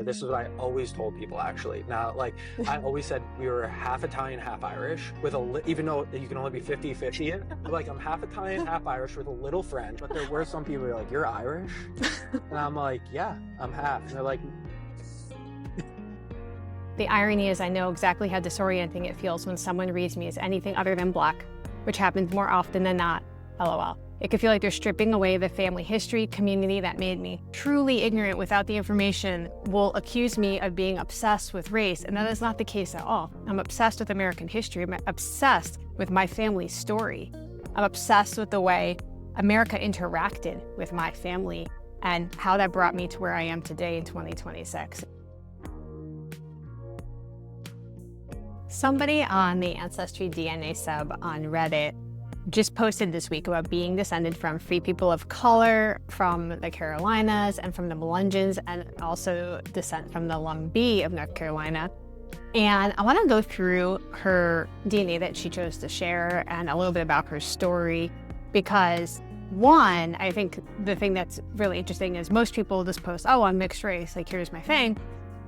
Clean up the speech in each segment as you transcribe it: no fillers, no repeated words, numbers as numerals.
This is what I always told people, actually. Now, like, I always said we were half Italian, half Irish, with even though you can only be 50-50, like, I'm half Italian, half Irish with a little French. But there were some people who were like, you're Irish? And I'm like, yeah, I'm half. And they're like... The irony is I know exactly how disorienting it feels when someone reads me as anything other than Black, which happens more often than not, LOL. It could feel like they're stripping away the family history, community that made me. Truly ignorant without the information will accuse me of being obsessed with race, and that is not the case at all. I'm obsessed with American history. I'm obsessed with my family's story. I'm obsessed with the way America interacted with my family and how that brought me to where I am today in 2026. Somebody on the AncestryDNA sub on Reddit just posted this week about being descended from free people of color from the Carolinas and from the Melungeons, and also descent from the Lumbee of North Carolina. And I want to go through her DNA that she chose to share and a little bit about her story, because one, I think the thing that's really interesting is most people just post, oh, I'm mixed race, like here's my thing.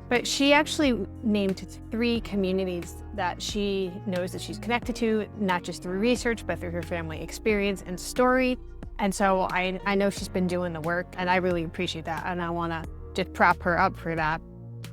But she actually named 3 communities that she knows that she's connected to, not just through research, but through her family experience and story. And so I know she's been doing the work, and I really appreciate that. And I want to just prop her up for that.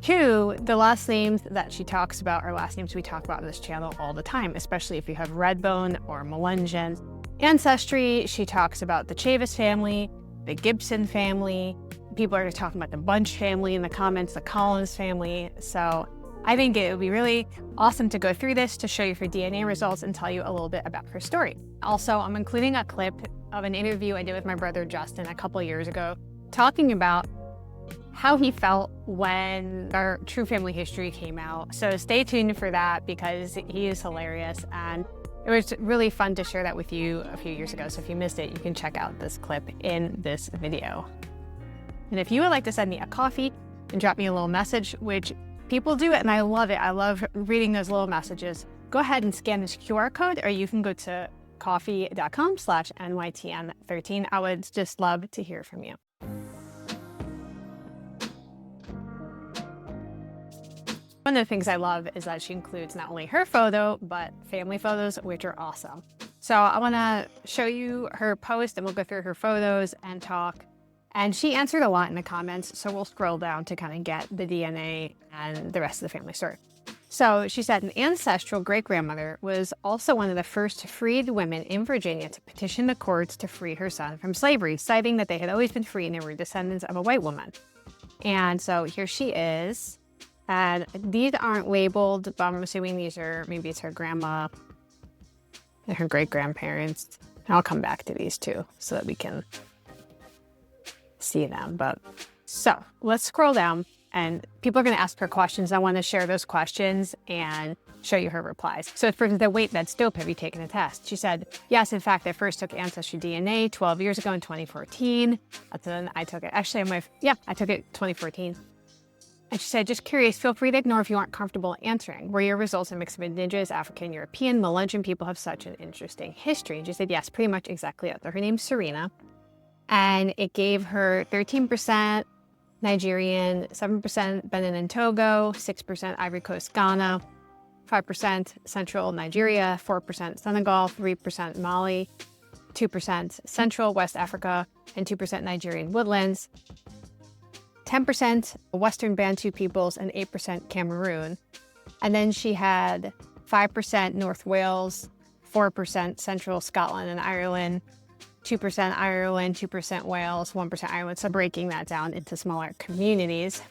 2, the last names that she talks about are last names we talk about on this channel all the time, especially if you have Redbone or Melungeon. Ancestry, she talks about the Chavis family, the GIBSON family. People are talking about the Bunch family in the comments, the Collins family. So I think it would be really awesome to go through this to show you her DNA results and tell you a little bit about her story. Also, I'm including a clip of an interview I did with my brother Justin a couple years ago, talking about how he felt when our true family history came out. So stay tuned for that, because he is hilarious, and it was really fun to share that with you a few years ago. So if you missed it, you can check out this clip in this video. And if you would like to send me a coffee and drop me a little message, which people do, and I love it. I love reading those little messages. Go ahead and scan this QR code, or you can go to coffee.com/NYTN13. I would just love to hear from you. One of the things I love is that she includes not only her photo, but family photos, which are awesome. So I want to show you her post, and we'll go through her photos and talk. And she answered a lot in the comments, so we'll scroll down to kind of get the DNA and the rest of the family story. So she said an ancestral great-grandmother was also one of the first freed women in Virginia to petition the courts to free her son from slavery, citing that they had always been free and they were descendants of a white woman. And so here she is. And these aren't labeled, but I'm assuming these are, maybe it's her grandma and her great-grandparents. I'll come back to these too so that we can see them. But so let's scroll down, and people are going to ask her questions. I want to share those questions and show you her replies. So for the wait, that's dope. Have you taken a test? She said, yes, in fact, I first took AncestryDNA 12 years ago in 2014. Then I took it. Actually, I took it 2014. And she said, just curious, feel free to ignore if you aren't comfortable answering. Were your results a mix of indigenous, African, European, Melungeon people have such an interesting history? And she said, yes, pretty much exactly that. Her name's Serena. And it gave her 13% Nigerian, 7% Benin and Togo, 6% Ivory Coast, Ghana, 5% Central Nigeria, 4% Senegal, 3% Mali, 2% Central West Africa, and 2% Nigerian woodlands, 10% Western Bantu peoples, and 8% Cameroon. And then she had 5% North Wales, 4% Central Scotland and Ireland, 2% Ireland, 2% Wales, 1% Ireland. So breaking that down into smaller communities.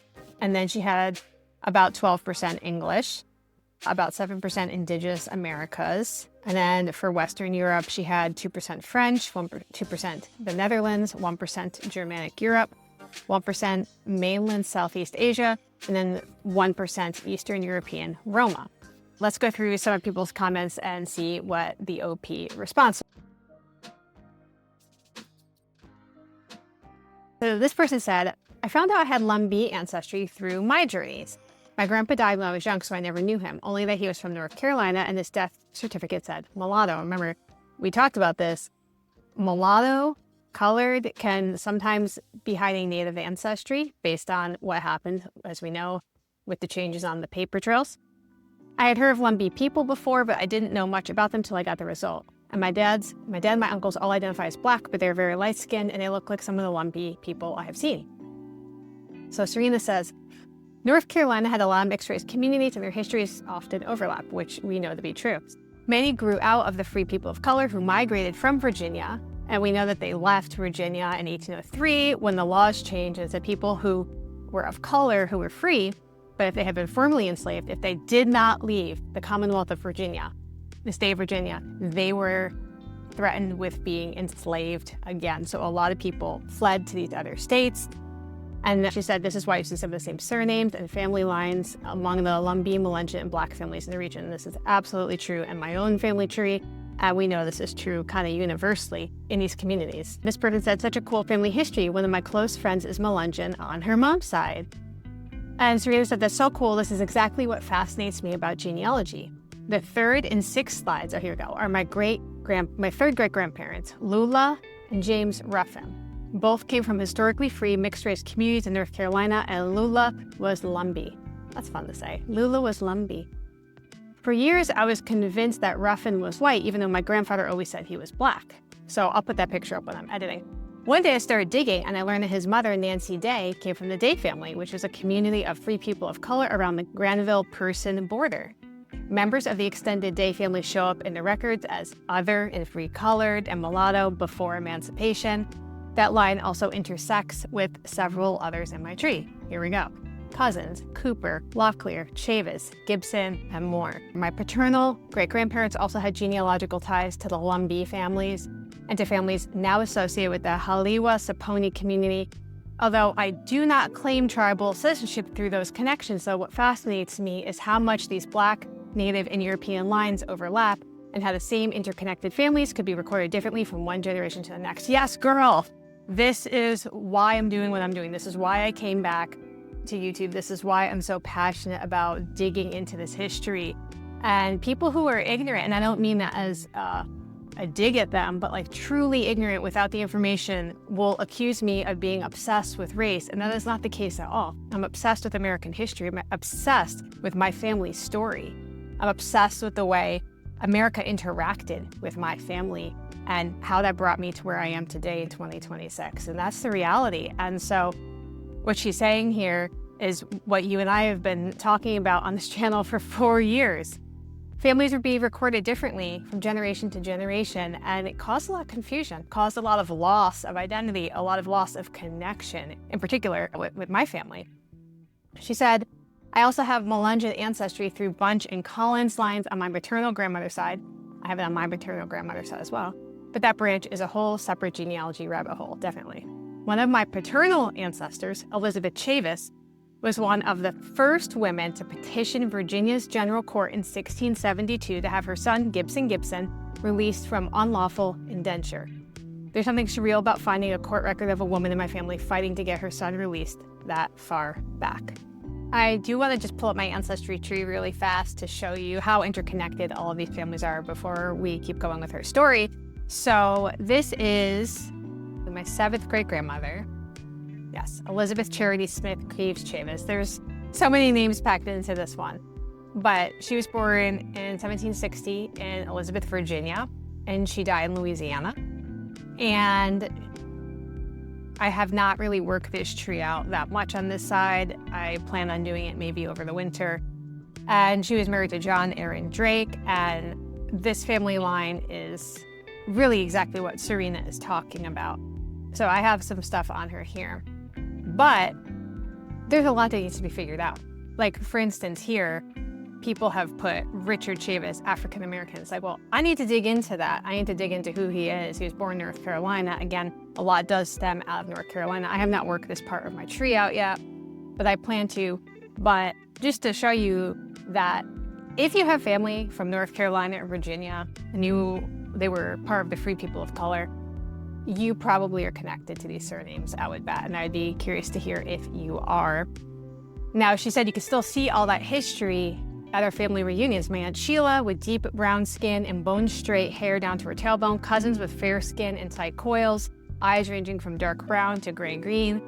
And then she had about 12% English, about 7% Indigenous Americas. And then for Western Europe, she had 2% French, 2% the Netherlands, 1% Germanic Europe, 1% mainland Southeast Asia, and then 1% Eastern European Roma. Let's go through some of people's comments and see what the OP responds. So this person said, I found out I had Lumbee ancestry through my journeys. My grandpa died when I was young, so I never knew him, only that he was from North Carolina, and his death certificate said mulatto. Remember, we talked about this. Mulatto colored can sometimes be hiding Native ancestry based on what happened, as we know, with the changes on the paper trails. I had heard of Lumbee people before, but I didn't know much about them till I got the result. And my dad and my uncles all identify as Black, but they're very light-skinned, and they look like some of the Lumbee people I have seen. So Serena says, North Carolina had a lot of mixed-race communities, and their histories often overlap, which we know to be true. Many grew out of the free people of color who migrated from Virginia, and we know that they left Virginia in 1803 when the laws changed and said people who were of color who were free, but if they had been formerly enslaved, if they did not leave the Commonwealth of Virginia, the state of Virginia, they were threatened with being enslaved again. So a lot of people fled to these other states. And she said this is why you see some of the same surnames and family lines among the Lumbee, Melungeon, and Black families in the region. This is absolutely true in my own family tree. And we know this is true kind of universally in these communities. This person said, such a cool family history. One of my close friends is Melungeon on her mom's side. And Serena said, that's so cool. This is exactly what fascinates me about genealogy. The third and sixth slides, oh, here we go, are my third great-grandparents, Lula and James Ruffin. Both came from historically free mixed-race communities in North Carolina, and Lula was Lumbee. That's fun to say. Lula was Lumbee. For years, I was convinced that Ruffin was white, even though my grandfather always said he was Black. So I'll put that picture up when I'm editing. One day I started digging, and I learned that his mother, Nancy Day, came from the Day family, which was a community of free people of color around the Granville-Person border. Members of the extended Day family show up in the records as other and free colored and mulatto before emancipation. That line also intersects with several others in my tree. Here we go. Cousins, Cooper, Locklear, Chavis, Gibson, and more. My paternal great-grandparents also had genealogical ties to the Lumbee families and to families now associated with the Haliwa-Saponi community. Although I do not claim tribal citizenship through those connections, so what fascinates me is how much these Black, Native, and European lines overlap and how the same interconnected families could be recorded differently from one generation to the next. Yes, girl! This is why I'm doing what I'm doing. This is why I came back to YouTube. This is why I'm so passionate about digging into this history. And people who are ignorant, and I don't mean that as a dig at them, but like truly ignorant without the information, will accuse me of being obsessed with race. And that is not the case at all. I'm obsessed with American history. I'm obsessed with my family's story. I'm obsessed with the way America interacted with my family and how that brought me to where I am today in 2026. And that's the reality. And so what she's saying here is what you and I have been talking about on this channel for 4 years. Families would be recorded differently from generation to generation, and it caused a lot of confusion, caused a lot of loss of identity, a lot of loss of connection, in particular with my family. She said, I also have Melungeon ancestry through Bunch and Collins lines on my maternal grandmother's side. I have it on my maternal grandmother's side as well. But that branch is a whole separate genealogy rabbit hole, definitely. One of my paternal ancestors, Elizabeth Chavis, was one of the first women to petition Virginia's General Court in 1672 to have her son, GIBSON, released from unlawful indenture. There's something surreal about finding a court record of a woman in my family fighting to get her son released that far back. I do want to just pull up my ancestry tree really fast to show you how interconnected all of these families are before we keep going with her story. So this is my 7th great-grandmother. Yes, Elizabeth Charity Smith Cleaves Chavis. There's so many names packed into this one. But she was born in 1760 in Elizabeth, Virginia, and she died in Louisiana. And I have not really worked this tree out that much on this side. I plan on doing it maybe over the winter. And she was married to John Aaron Drake, and this family line is really exactly what Serena is talking about. So I have some stuff on her here. But there's a lot that needs to be figured out. Like, for instance, here, people have put Richard Chavis, African American. It's like, well, I need to dig into that. I need to dig into who he is. He was born in North Carolina. Again, a lot does stem out of North Carolina. I have not worked this part of my tree out yet, but I plan to. But just to show you that if you have family from North Carolina or Virginia, and they were part of the free people of color, you probably are connected to these surnames, I would bet, and I'd be curious to hear if you are. Now, she said you could still see all that history at our family reunions. My Aunt Sheila with deep brown skin and bone-straight hair down to her tailbone, cousins with fair skin and tight coils, eyes ranging from dark brown to gray-green.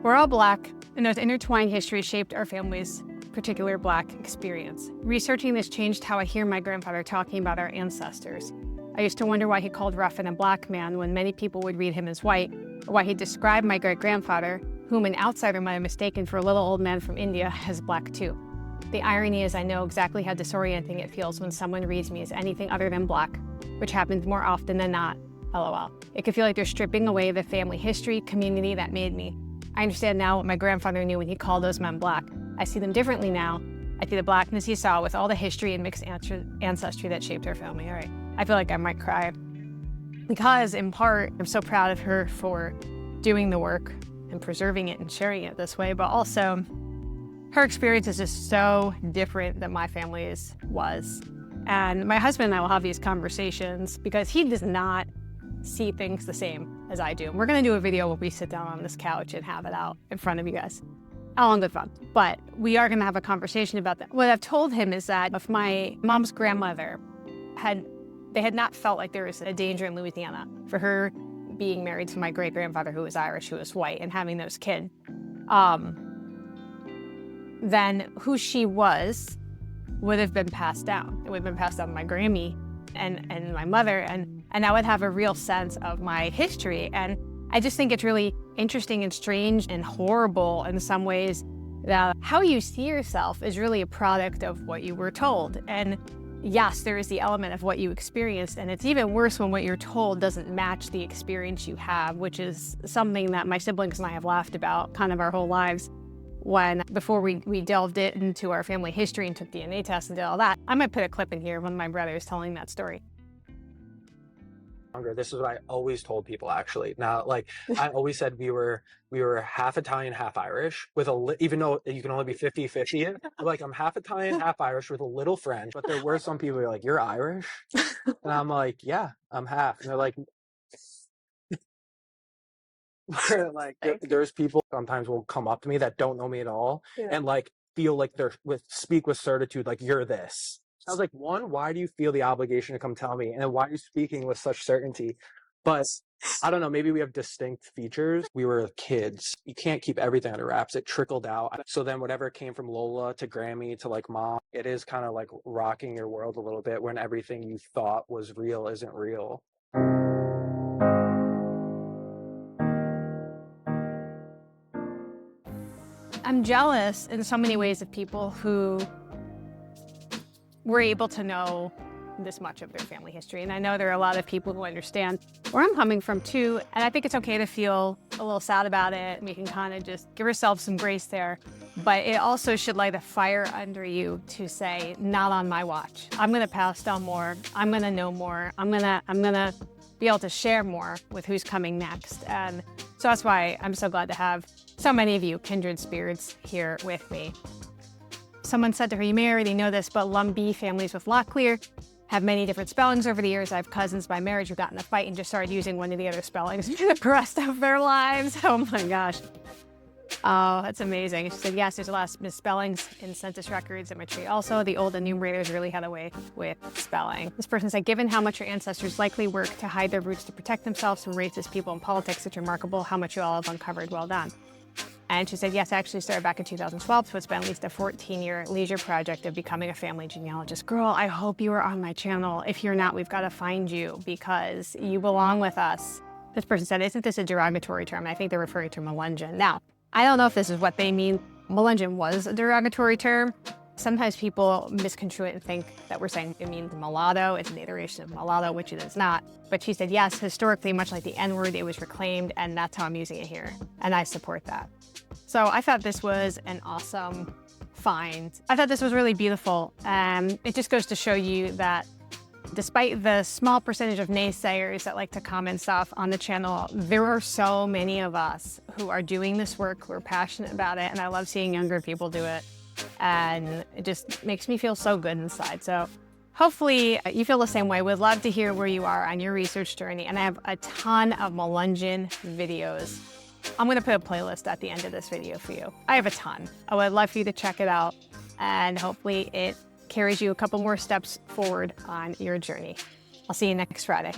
We're all Black, and those intertwined histories shaped our family's particular Black experience. Researching this changed how I hear my grandfather talking about our ancestors. I used to wonder why he called Ruffin a Black man when many people would read him as white, or why he described my great-grandfather, whom an outsider might have mistaken for a little old man from India, as Black too. The irony is I know exactly how disorienting it feels when someone reads me as anything other than Black, which happens more often than not, LOL. It can feel like they're stripping away the family history, community that made me. I understand now what my grandfather knew when he called those men Black. I see them differently now. I see the Blackness he saw with all the history and mixed ancestry that shaped our family. All right, I feel like I might cry. Because, in part, I'm so proud of her for doing the work and preserving it and sharing it this way, but also her experience is just so different than my family's was. And my husband and I will have these conversations because he does not see things the same as I do. And we're gonna do a video where we sit down on this couch and have it out in front of you guys. All in good fun. But we are gonna have a conversation about that. What I've told him is that if my mom's grandmother they had not felt like there was a danger in Louisiana for her being married to my great-grandfather who was Irish, who was white, and having those kids, then who she was would have been passed down. It would have been passed down to my Grammy and my mother, and I would have a real sense of my history. And I just think it's really interesting and strange and horrible in some ways that how you see yourself is really a product of what you were told. And yes, there is the element of what you experienced, and it's even worse when what you're told doesn't match the experience you have, which is something that my siblings and I have laughed about kind of our whole lives. Before we delved into our family history and took DNA tests and did all that, I might put a clip in here of one of my brothers telling that story. This is what I always told people, actually. Now, like, I always said we were half Italian, half Irish, with even though you can only be 50-50. Like, I'm half Italian, half Irish with a little French, but there were some people who were like, "You're Irish?" And I'm like, "Yeah, I'm half." And they're like, there's people sometimes will come up to me that don't know me at all, and like feel like speak with certitude, like, "You're this." I was like, one, why do you feel the obligation to come tell me? And why are you speaking with such certainty? But I don't know, maybe we have distinct features. We were kids. You can't keep everything under wraps. It trickled out. So then whatever came from Lola to Grammy to like mom, it is kind of like rocking your world a little bit when everything you thought was real isn't real. I'm jealous in so many ways of people who were able to know this much of their family history. And I know there are a lot of people who understand where I'm coming from too. And I think it's okay to feel a little sad about it. We can kind of just give ourselves some grace there. But it also should light a fire under you to say, not on my watch. I'm gonna pass down more. I'm gonna know more. I'm gonna be able to share more with who's coming next. And so that's why I'm so glad to have so many of you kindred spirits here with me. Someone said to her, "You may already know this, but Lumbee families with Locklear have many different spellings over the years. I have cousins by marriage who got in a fight and just started using one of the other spellings for the rest of their lives." Oh my gosh. Oh, that's amazing. She said, yes, there's a lot of misspellings in census records at my tree. Also, the old enumerators really had a way with spelling. This person said, given how much your ancestors likely worked to hide their roots to protect themselves from racist people in politics, it's remarkable how much you all have uncovered. Well done. And she said, yes, I actually started back in 2012, so it's been at least a 14-year leisure project of becoming a family genealogist. Girl, I hope you are on my channel. If you're not, we've got to find you because you belong with us. This person said, isn't this a derogatory term? I think they're referring to Melungeon. Now, I don't know if this is what they mean. Melungeon was a derogatory term. Sometimes people misconstrue it and think that we're saying it means mulatto. It's an iteration of mulatto, which it is not. But she said, yes, historically, much like the N-word, it was reclaimed, and that's how I'm using it here. And I support that. So I thought this was an awesome find. I thought this was really beautiful. It just goes to show you that despite the small percentage of naysayers that like to comment stuff on the channel, there are so many of us who are doing this work, who are passionate about it, and I love seeing younger people do it. And it just makes me feel so good inside. So hopefully you feel the same way. We'd love to hear where you are on your research journey. And I have a ton of Melungeon videos. I'm gonna put a playlist at the end of this video for you. I have a ton. I would love for you to check it out. And hopefully it carries you a couple more steps forward on your journey. I'll see you next Friday.